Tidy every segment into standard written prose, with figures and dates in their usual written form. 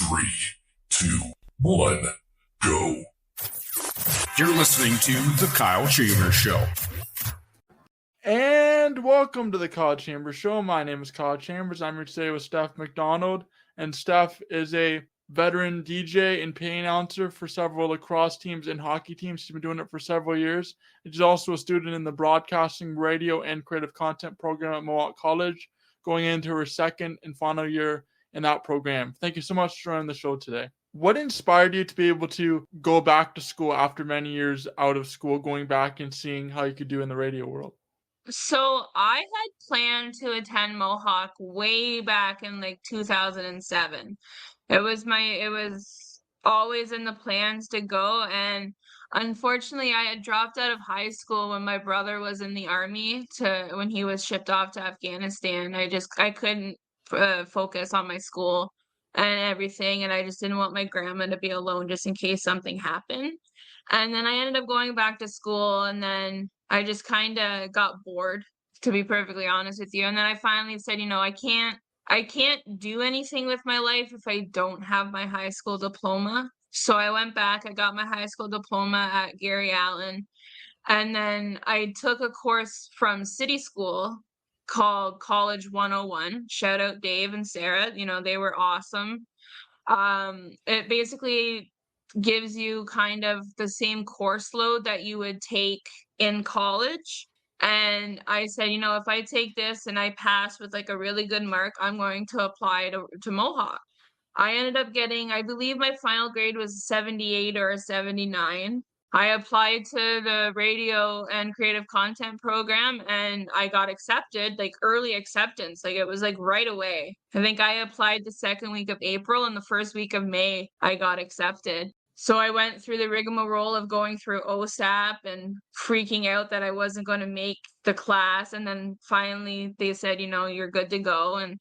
3, 2, 1, go. You're listening to The Kyle Chambers Show. And welcome to The Kyle Chambers Show. My name is Kyle Chambers. I'm here today with Steph McDonald. And Steph is a veteran DJ and PA announcer for several lacrosse teams and hockey teams. She's been doing it for several years. She's also a student in the broadcasting, radio, and creative content program at Mohawk College, going into her second and final year in that program. Thank you so much for joining the show today. What inspired you to be able to go back to school after many years out of school, going back and seeing how you could do in the radio world? So I had planned to attend Mohawk way back in like 2007. It was always in the plans to go, and unfortunately I had dropped out of high school when my brother was in the army when he was shipped off to Afghanistan. I couldn't focus on my school and everything, and I just didn't want my grandma to be alone just in case something happened. And then I ended up going back to school, and then I just kind of got bored, to be perfectly honest with you. And then I finally said, I can't do anything with my life if I don't have my high school diploma. So I went back, I got my high school diploma at Gary Allen, and then I took a course from City School called College 101. Shout out Dave and Sarah, they were awesome. It basically gives you kind of the same course load that you would take in college. And I said, if I take this and I pass with like a really good mark, I'm going to apply to Mohawk. I ended up getting, I believe my final grade was a 78 or a 79. I applied to the radio and creative content program, and I got accepted, like early acceptance. Like it was like right away. I think I applied the second week of April, and the first week of May, I got accepted. So I went through the rigmarole of going through OSAP and freaking out that I wasn't going to make the class. And then finally they said, you're good to go. And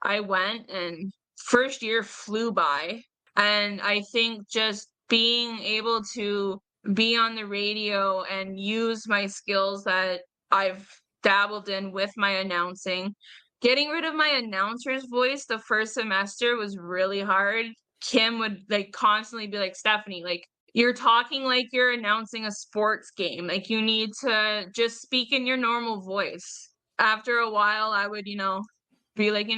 I went, and first year flew by. And I think just being able to be on the radio and use my skills that I've dabbled in with my announcing. Getting rid of my announcer's voice the first semester was really hard. Kim would like constantly be like, Stephanie, like you're talking like you're announcing a sports game. Like you need to just speak in your normal voice. After a while, I would, be like,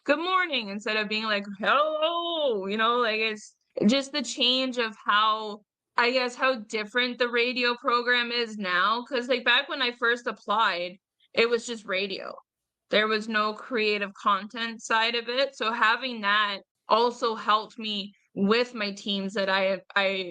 good morning instead of being like, hello, like it's just the change of how different the radio program is now. Because like back when I first applied, it was just radio. There was no creative content side of it. So having that also helped me with my teams that I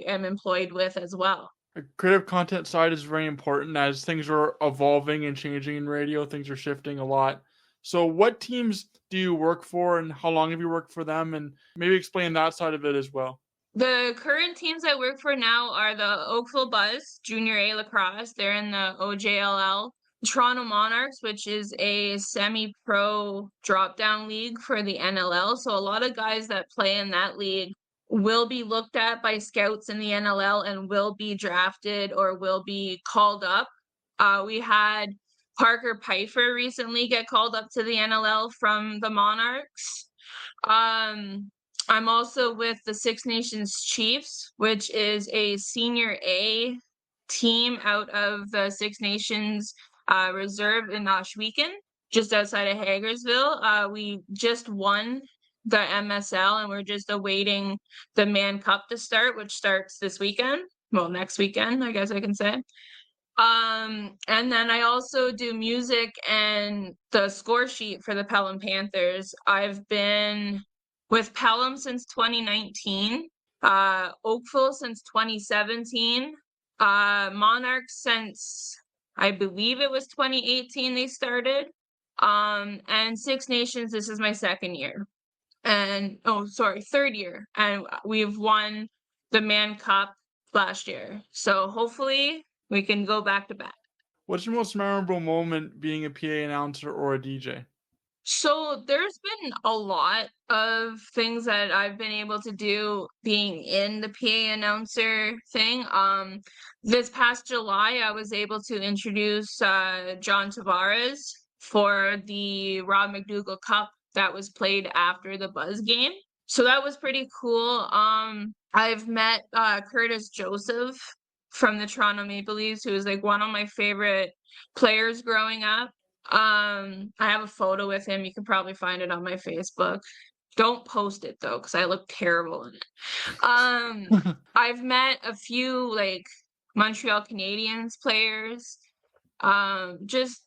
am employed with as well. The creative content side is very important as things are evolving and changing in radio. Things are shifting a lot. So what teams do you work for, and how long have you worked for them? And maybe explain that side of it as well. The current teams I work for now are the Oakville Buzz, Junior A Lacrosse. They're in the OJLL. Toronto Monarchs, which is a semi-pro drop-down league for the NLL. So a lot of guys that play in that league will be looked at by scouts in the NLL and will be drafted or will be called up. We had Parker Pfeiffer recently get called up to the NLL from the Monarchs. I'm also with the Six Nations Chiefs, which is a senior A team out of the Six Nations Reserve in Oshwegan, just outside of Hagersville. We just won the MSL, and we're just awaiting the Man Cup to start, which starts this weekend. Well, next weekend, I guess I can say. And then I also do music and the score sheet for the Pelham Panthers. I've been with Pelham since 2019, Oakville since 2017, Monarchs since I believe it was 2018 they started, and Six Nations, this is my second year. And third year. And we've won the Man Cup last year. So hopefully we can go back to back. What's your most memorable moment being a PA announcer or a DJ? So there's been a lot of things that I've been able to do being in the PA announcer thing. This past July, I was able to introduce John Tavares for the Rob McDougall Cup that was played after the Buzz game. So that was pretty cool. I've met Curtis Joseph from the Toronto Maple Leafs, who is like one of my favorite players growing up. I have a photo with him. You can probably find it on my Facebook. Don't post it though, because I look terrible in it. I've met a few like Montreal Canadiens players. Just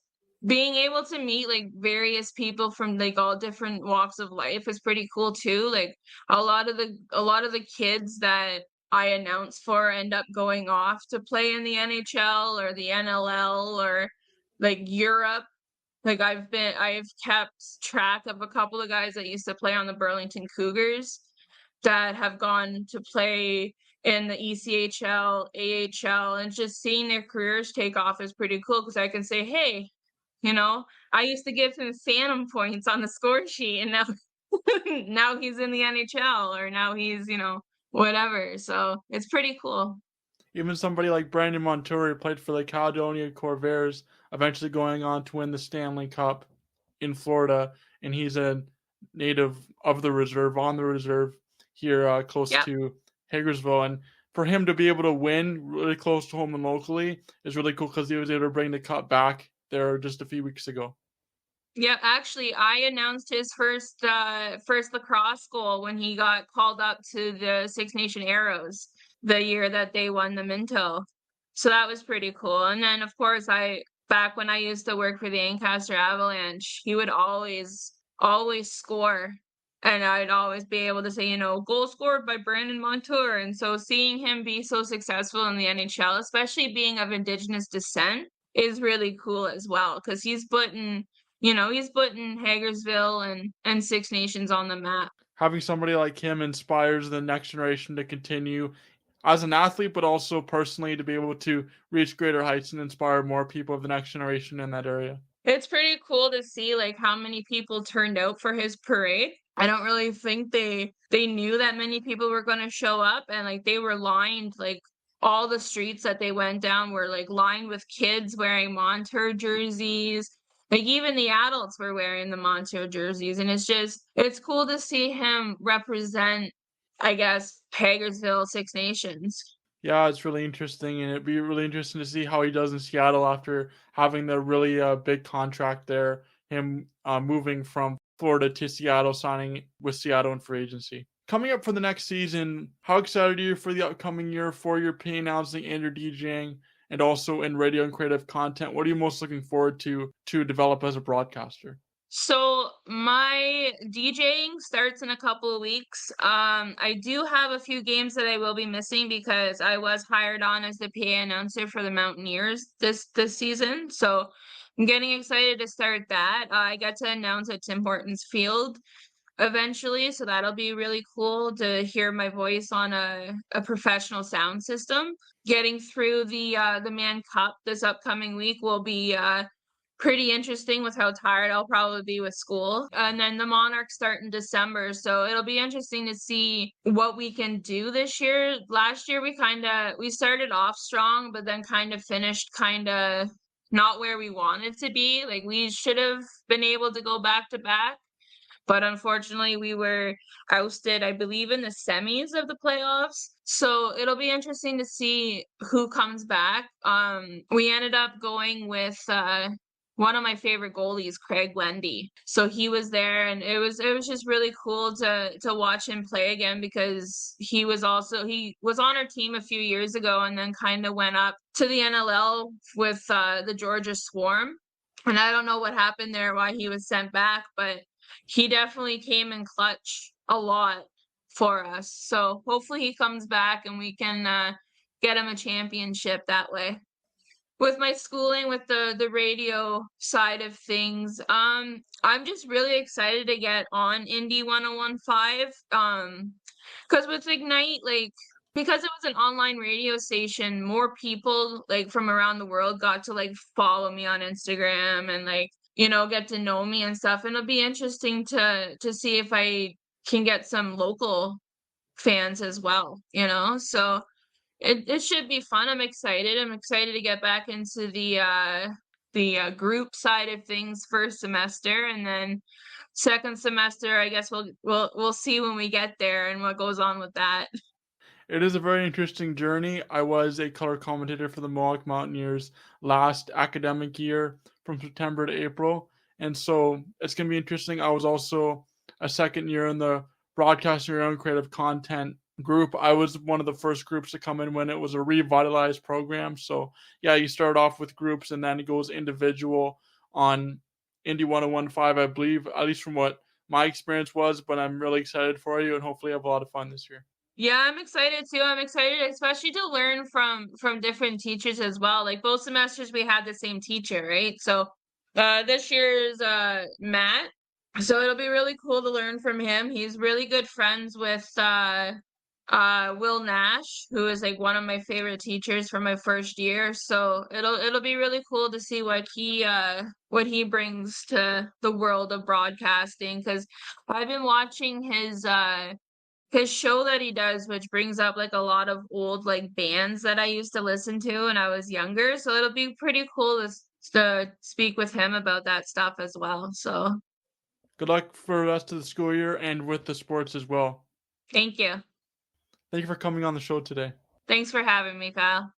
being able to meet like various people from like all different walks of life is pretty cool too. Like a lot of the kids that I announce for end up going off to play in the NHL or the NLL or like Europe. Like I've kept track of a couple of guys that used to play on the Burlington Cougars that have gone to play in the ECHL, AHL, and just seeing their careers take off is pretty cool because I can say, hey, I used to give him phantom points on the score sheet, and now now he's in the NHL, or now he's, whatever. So it's pretty cool. Even somebody like Brandon Montour, who played for the Caledonia Corvairs, eventually going on to win the Stanley Cup in Florida, and he's a native of the reserve, on the reserve here close to Hagersville. And for him to be able to win really close to home and locally is really cool because he was able to bring the cup back there just a few weeks ago. Yeah, actually, I announced his first lacrosse goal when he got called up to the Six Nation Arrows the year that they won the Minto. So that was pretty cool. And then, of course, back when I used to work for the Ancaster Avalanche, he would always score. And I'd always be able to say, goal scored by Brandon Montour. And so seeing him be so successful in the NHL, especially being of Indigenous descent, is really cool as well. Because he's putting Hagersville and Six Nations on the map. Having somebody like him inspires the next generation to continue as an athlete, but also personally to be able to reach greater heights and inspire more people of the next generation in that area. It's pretty cool to see like how many people turned out for his parade. I don't really think they knew that many people were going to show up, and like they were lined, like all the streets that they went down were like lined with kids wearing Montour jerseys. Like even the adults were wearing the Montour jerseys, and it's cool to see him represent, I guess, Hagersville Six Nations. Yeah, it's really interesting, and it'd be really interesting to see how he does in Seattle after having the really big contract there, him moving from Florida to Seattle, signing with Seattle in free agency. Coming up for the next season, how excited are you for the upcoming year for your PA announcing and your DJing, and also in radio and creative content? What are you most looking forward to develop as a broadcaster? So my DJing starts in a couple of weeks. I do have a few games that I will be missing because I was hired on as the PA announcer for the Mountaineers this season. So I'm getting excited to start that. I get to announce at Tim Hortons Field eventually, so that'll be really cool to hear my voice on a professional sound system. Getting through the Man Cup this upcoming week will be pretty interesting with how tired I'll probably be with school. And then the Monarchs start in December, so it'll be interesting to see what we can do this year. Last year we started off strong, but then kind of finished not where we wanted to be. Like we should have been able to go back to back, but unfortunately we were ousted, I believe, in the semis of the playoffs. So it'll be interesting to see who comes back. We ended up going with one of my favorite goalies, Craig Wendy. So he was there, and it was just really cool to watch him play again because he was on our team a few years ago and then kind of went up to the NLL with the Georgia Swarm. And I don't know what happened there, why he was sent back, but he definitely came in clutch a lot for us. So hopefully he comes back and we can get him a championship that way. With my schooling, with the radio side of things, I'm just really excited to get on Indie 101.5. Because with Ignite, like, because it was an online radio station, more people like from around the world got to like follow me on Instagram and like, get to know me and stuff. And it'll be interesting to see if I can get some local fans as well, so it should be fun. I'm excited. I'm excited to get back into the group side of things first semester, and then second semester, I guess we'll see when we get there and what goes on with that. It is a very interesting journey. I was a color commentator for the Mohawk Mountaineers last academic year from September to April. And so it's going to be interesting. I was also a second year in the broadcasting your own creative content group. I was one of the first groups to come in when it was a revitalized program. So yeah, you start off with groups and then it goes individual on Indy 1015, I believe, at least from what my experience was. But I'm really excited for you and hopefully have a lot of fun this year. Yeah, I'm excited too. I'm excited especially to learn from different teachers as well. Like both semesters we had the same teacher, right? So this year's Matt. So it'll be really cool to learn from him. He's really good friends with Will Nash, who is like one of my favorite teachers from my first year. So it'll be really cool to see what he brings to the world of broadcasting, because I've been watching his show that he does, which brings up like a lot of old like bands that I used to listen to when I was younger. So it'll be pretty cool to speak with him about that stuff as well. So Good luck for the rest of the school year and with the sports as well. thank you. Thank you for coming on the show today. Thanks for having me, Kyle.